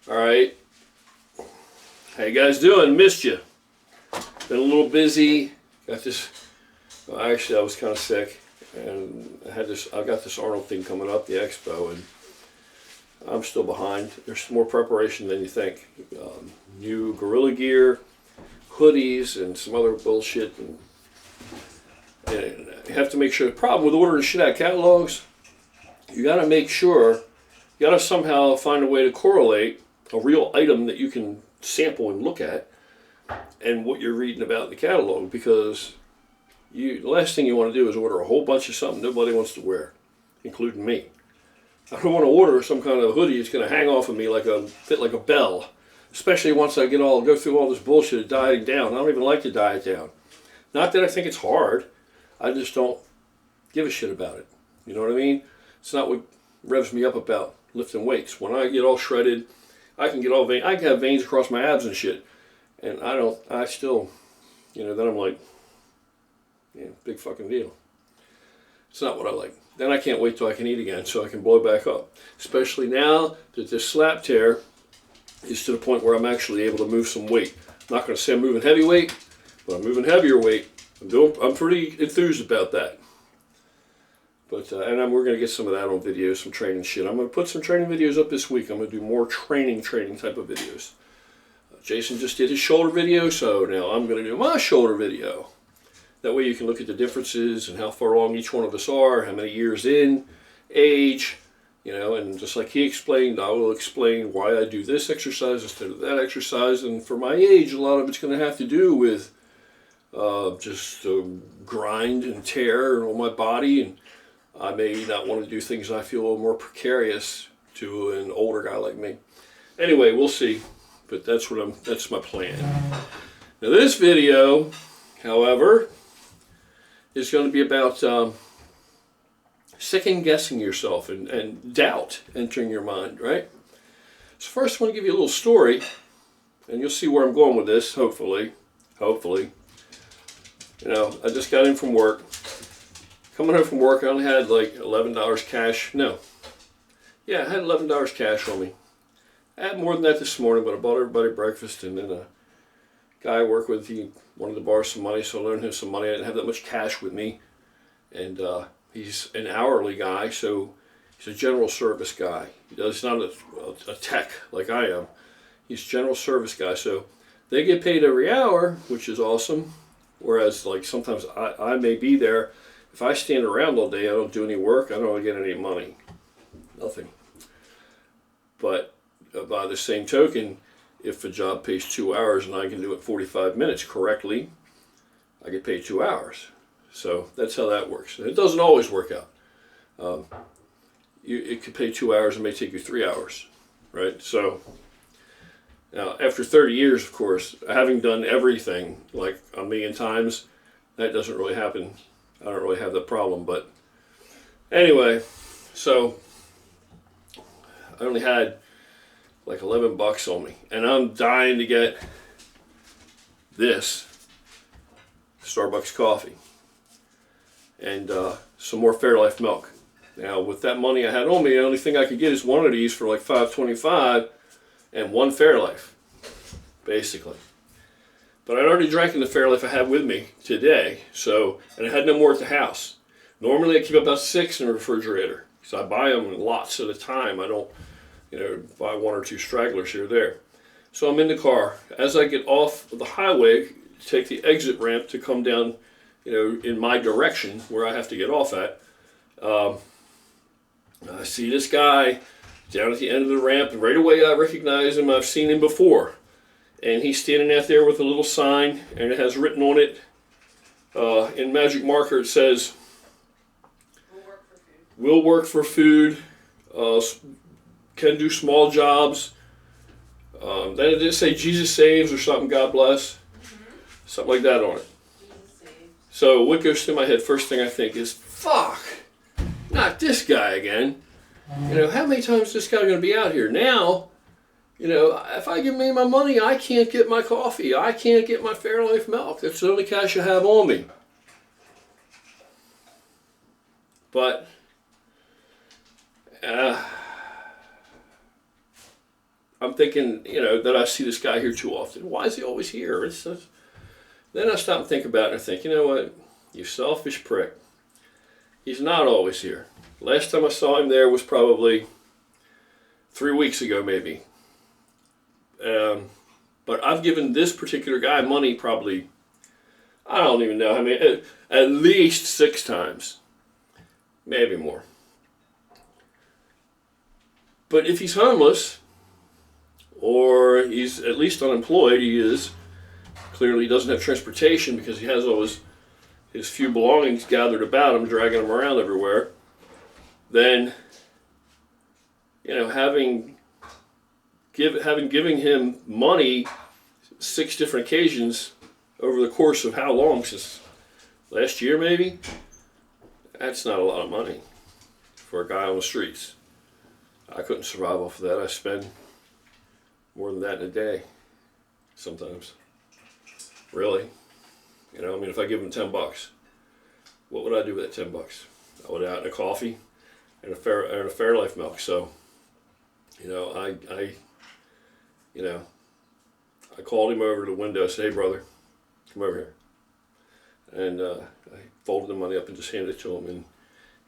All right. How you guys doing? Missed you. Been a little busy. Got this. Well, actually, I was kind of sick, and I got this Arnold thing coming up, the expo, and I'm still behind. There's more preparation than you think. New gorilla gear, hoodies, and some other bullshit. And you have to make sure. The problem with ordering shit out of catalogs, you got to make sure. You got to somehow find a way to correlate a real item that you can sample and look at and what you're reading about in the catalog, because the last thing you want to do is order a whole bunch of something nobody wants to wear, including me. I don't want to order some kind of hoodie that's going to hang off of me fit like a bell, especially once I go through all this bullshit of dieting down. I don't even like to diet down. Not that I think it's hard, I just don't give a shit about it. You know what I mean? It's not what revs me up about lifting weights. When I get all shredded, I can have veins across my abs and shit. And I still, then I'm like, yeah, big fucking deal. It's not what I like. Then I can't wait till I can eat again so I can blow back up. Especially now that this slap tear is to the point where I'm actually able to move some weight. I'm not going to say I'm moving heavy weight, but I'm moving heavier weight. I'm pretty enthused about that. But we're going to get some of that on video, some training shit. I'm going to put some training videos up this week. I'm going to do more training type of videos. Jason just did his shoulder video, so now I'm going to do my shoulder video. That way you can look at the differences and how far along each one of us are, how many years in, age, and just like he explained, I will explain why I do this exercise instead of that exercise. And for my age, a lot of it's going to have to do with just grind and tear on my body, and I may not want to do things I feel a little more precarious to an older guy like me. Anyway, we'll see. But that's my plan. Now this video, however, is going to be about second guessing yourself and doubt entering your mind, right? So first I want to give you a little story, and you'll see where I'm going with this, hopefully. I just got in from work. Coming home from work, I only had like $11 cash. I had $11 cash on me. I had more than that this morning, but I bought everybody breakfast, and then a guy I work with, he wanted to borrow some money, so I loaned him some money. I didn't have that much cash with me, and he's an hourly guy, so he's a general service guy. He's not a tech like I am. He's a general service guy, so they get paid every hour, which is awesome, whereas like sometimes I may be there. If I stand around all day, I don't do any work, I don't get any money. Nothing. But by the same token, if a job pays 2 hours and I can do it 45 minutes correctly, I get paid 2 hours. So that's how that works. And it doesn't always work out. It could pay 2 hours and may take you 3 hours, right? So now after 30 years, of course, having done everything like a million times, that doesn't really happen. I don't really have that problem. But anyway, so I only had like $11 on me, and I'm dying to get this Starbucks coffee and some more Fairlife milk. Now with that money I had on me, the only thing I could get is one of these for like $5.25 and one Fairlife, basically. But I'd already drank in the Fairlife I had with me today, and I had no more at the house. Normally I keep about 6 in the refrigerator, because I buy them in lots at a time. I don't buy 1 or 2 stragglers here or there. So I'm in the car. As I get off the highway, take the exit ramp to come down, in my direction where I have to get off at, I see this guy down at the end of the ramp, and right away I recognize him. I've seen him before. And he's standing out there with a little sign, and it has written on it, in magic marker, it says, "Will work for food, can do small jobs." Then it did say Jesus saves or something, God bless. Something like that on it. So what goes through my head, first thing I think is, fuck, not this guy again. How many times is this guy going to be out here? Now, if I give me my money, I can't get my coffee. I can't get my Fairlife milk. That's the only cash I have on me. But I'm thinking, that I see this guy here too often. Why is he always here? Then I stop and think about it and think, you know what? You selfish prick. He's not always here. Last time I saw him there was probably 3 weeks ago, maybe. But I've given this particular guy money probably, I don't even know how many, at least 6 times. Maybe more. But if he's homeless, or he's at least unemployed, he is. Clearly he doesn't have transportation because he has all his few belongings gathered about him, dragging him around everywhere. Then, having giving him money 6 different occasions over the course of how long, since last year maybe, that's not a lot of money for a guy on the streets. I couldn't survive off of that. I spend more than that in a day sometimes. Really. If I give him $10, what would I do with that $10? I would out in a coffee and a Fairlife milk. So, I called him over to the window. I said, "Hey, brother, come over here." And I folded the money up and just handed it to him. And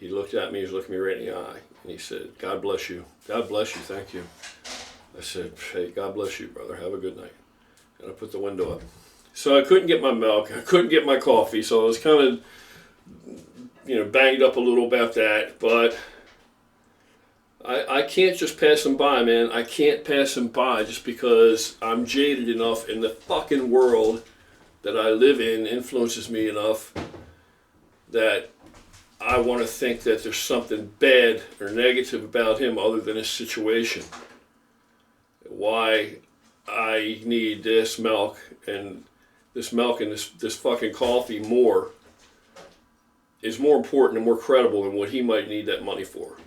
he looked at me. He was looking me right in the eye. And he said, "God bless you. God bless you. Thank you." I said, "Hey, God bless you, brother. Have a good night." And I put the window up. So I couldn't get my milk. I couldn't get my coffee. So I was kind of, banged up a little about that. But I can't just pass him by, man. I can't pass him by just because I'm jaded enough in the fucking world that I live in influences me enough that I want to think that there's something bad or negative about him other than his situation. Why I need this milk and this fucking coffee is more important and more credible than what he might need that money for.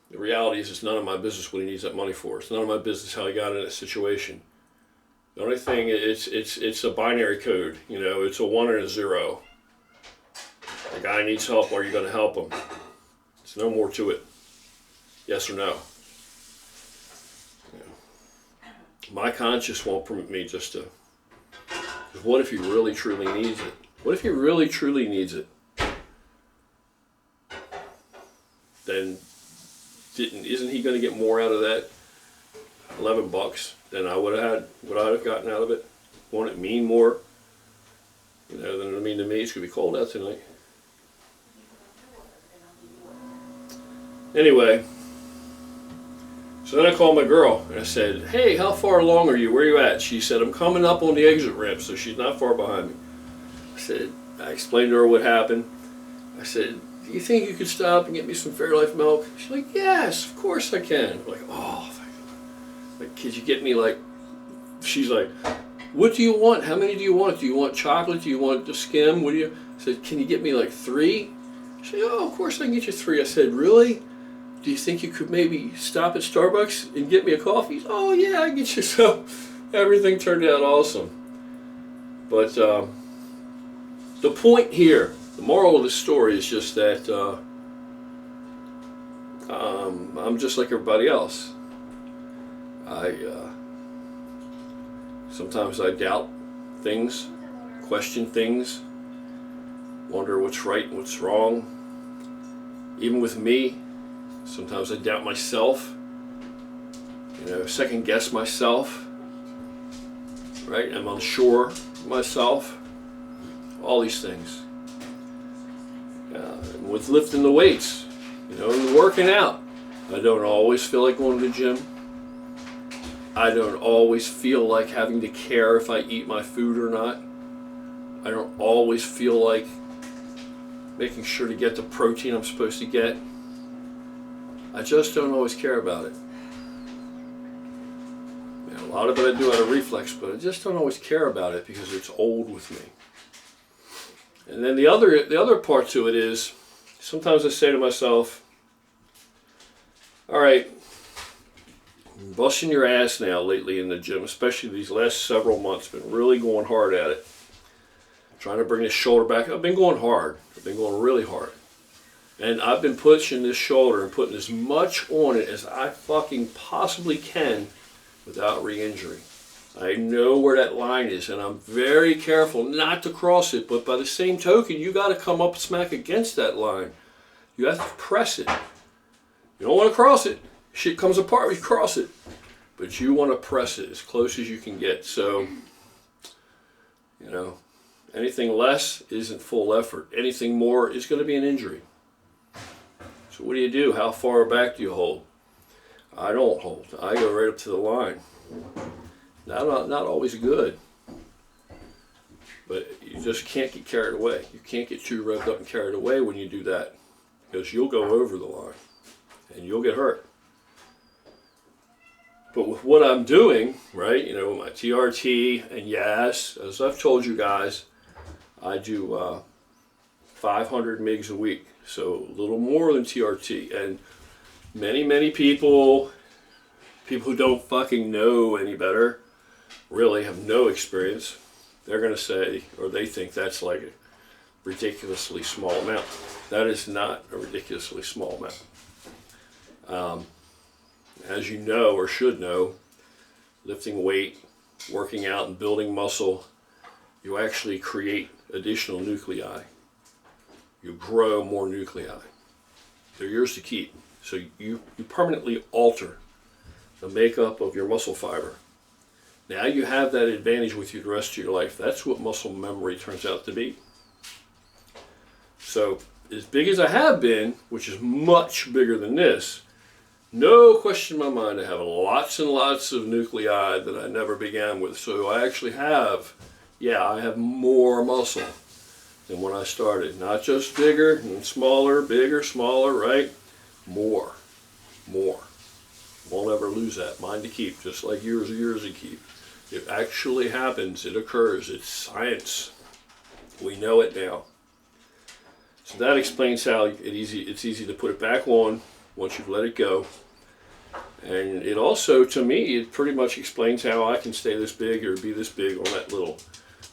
The reality is it's none of my business what he needs that money for. It's none of my business how he got in that situation. The only thing, it's a binary code. It's a 1 and a 0. The guy needs help. Are you going to help him? There's no more to it. Yes or no? My conscience won't permit me just to. What if he really truly needs it? What if he really truly needs it? Then isn't he going to get more out of that $11 than I would have gotten out of it? Won't it mean more? Than it mean to me? It's going to be cold out tonight. Anyway, so then I called my girl and I said, "Hey, how far along are you? Where are you at?" She said, "I'm coming up on the exit ramp," so she's not far behind me. I explained to her what happened. I said, "Do you think you could stop and get me some Fairlife milk?" She's like, "Yes, of course I can." I'm like, "Oh, could you get me she's like, "What do you want? How many do you want? Do you want chocolate? Do you want the skim? What do you?" I said, "Can you get me 3? She said, "Oh, of course I can get you 3. I said, "Really? Do you think you could maybe stop at Starbucks and get me a coffee?" "Oh, yeah, I get you." So everything turned out awesome. But the point here, the moral of the story is just that I'm just like everybody else. Sometimes I doubt things, question things, wonder what's right and what's wrong. Even with me, sometimes I doubt myself, second guess myself, right? I'm unsure of myself, all these things. With lifting the weights, and working out, I don't always feel like going to the gym. I don't always feel like having to care if I eat my food or not. I don't always feel like making sure to get the protein I'm supposed to get. I just don't always care about it. A lot of it I do out of reflex, but I just don't always care about it because it's old with me. And then the other part to it is, sometimes I say to myself, all right, I'm busting your ass now lately in the gym, especially these last several months. Been really going hard at it. Trying to bring the shoulder back. I've been going hard. I've been going really hard. And I've been pushing this shoulder and putting as much on it as I fucking possibly can without re-injury. I know where that line is, and I'm very careful not to cross it, but by the same token, you got to come up smack against that line. You have to press it. You don't want to cross it. Shit comes apart when you cross it. But you want to press it as close as you can get. So, you know, anything less isn't full effort. Anything more is going to be an injury. So what do? How far back do you hold? I don't hold. I go right up to the line. Not always good. But you just can't get carried away. You can't get too revved up and carried away when you do that. Because you'll go over the line. And you'll get hurt. But with what I'm doing, right, you know, my TRT, and yes, as I've told you guys, I do 500 MIGs a week. So a little more than TRT. And many people who don't fucking know any better, really have no experience, they're going to say, or they think that's like a ridiculously small amount. That is not a ridiculously small amount. As you know or should know, lifting weight, working out, and building muscle, you actually create additional nuclei. You grow more nuclei. They're yours to keep. So you permanently alter the makeup of your muscle fiber. Now you have that advantage with you the rest of your life. That's what muscle memory turns out to be. So as big as I have been, which is much bigger than this, no question in my mind, I have lots and lots of nuclei that I never began with. So I actually have, I have more muscle than when I started. Not just bigger and smaller, bigger, smaller, right? More. Won't ever lose that. Mine to keep, just like yours to keep. It actually happens. It occurs. It's science. We know it now. So that explains how it's easy to put it back on once you've let it go. And it also, to me, it pretty much explains how I can stay this big or be this big on that little,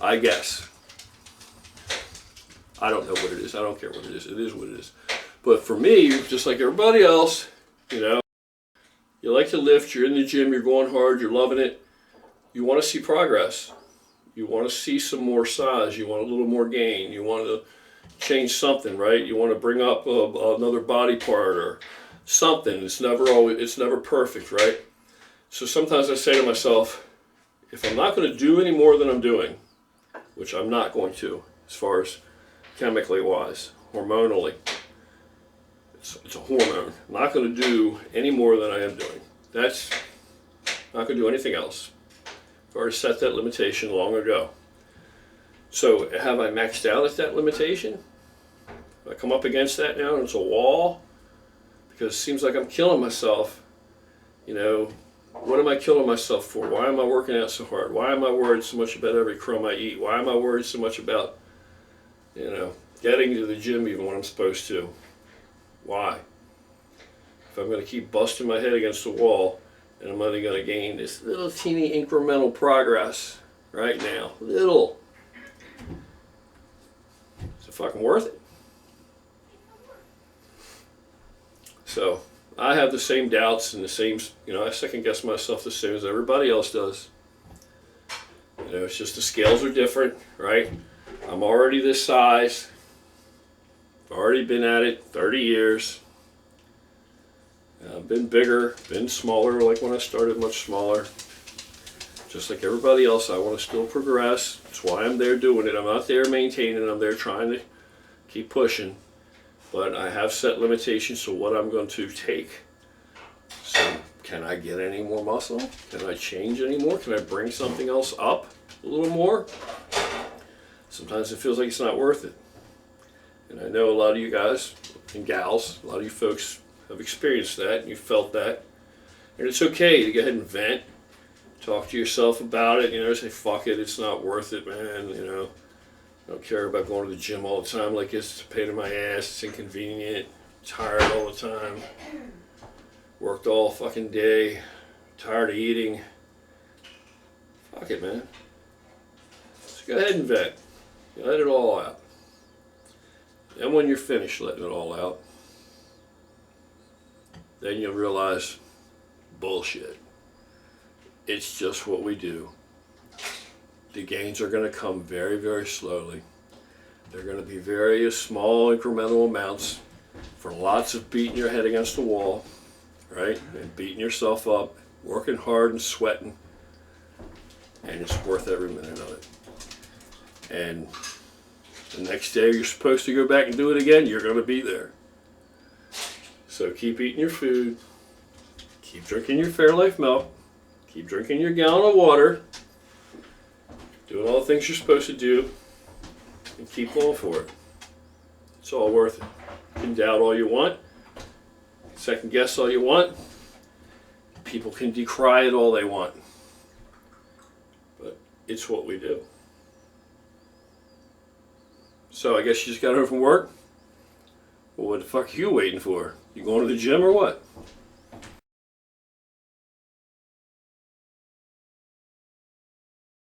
I guess. I don't know what it is. I don't care what it is. It is what it is. But for me, just like everybody else, you know, you like to lift, you're in the gym, you're going hard, you're loving it. You want to see progress. You want to see some more size. You want a little more gain. You want to change something, right? You want to bring up another body part or something. It's never perfect, right? So sometimes I say to myself, if I'm not going to do any more than I'm doing, which I'm not going to, as far as chemically wise, hormonally, it's a hormone. I'm not going to do any more than I am doing. That's not going to do anything else. I've already set that limitation long ago. So have I maxed out at that limitation? If I come up against that now and it's a wall, because it seems like I'm killing myself. You know, what am I killing myself for? Why am I working out so hard? Why am I worried so much about every crumb I eat? Why am I worried so much about, you know, getting to the gym even when I'm supposed to? Why? If I'm going to keep busting my head against the wall and I'm only going to gain this little teeny incremental progress right now, little, is it fucking worth it? So I have the same doubts and the same, you know, I second guess myself the same as everybody else does. You know, it's just the scales are different, right? I'm already this size. I've already been at it 30 years. I've been bigger, been smaller, like when I started, much smaller. Just like everybody else, I want to still progress. That's why I'm there doing it. I'm not there maintaining, I'm there trying to keep pushing. But I have set limitations to what I'm going to take. So can I get any more muscle? Can I change any more? Can I bring something else up a little more? Sometimes it feels like it's not worth it. And I know a lot of you guys and gals, a lot of you folks have experienced that and you felt that. And it's okay to go ahead and vent. Talk to yourself about it, you know, say, fuck it, it's not worth it, man, you know. I don't care about going to the gym all the time like this. It's a pain in my ass, it's inconvenient, tired all the time. Worked all fucking day, tired of eating. Fuck it, man. Just go ahead and vent. You let it all out. And when you're finished letting it all out, then you'll realize, bullshit. It's just what we do. The gains are going to come very, very slowly. They're going to be very small incremental amounts for lots of beating your head against the wall, right? And beating yourself up, working hard and sweating. And it's worth every minute of it. And the next day you're supposed to go back and do it again, you're going to be there. So keep eating your food, keep drinking your Fairlife milk, keep drinking your gallon of water, doing all the things you're supposed to do, and keep going for it. It's all worth it. You can doubt all you want, second guess all you want, people can decry it all they want, but it's what we do. So I guess you just got home from work? Well, what the fuck are you waiting for? You going to the gym or what?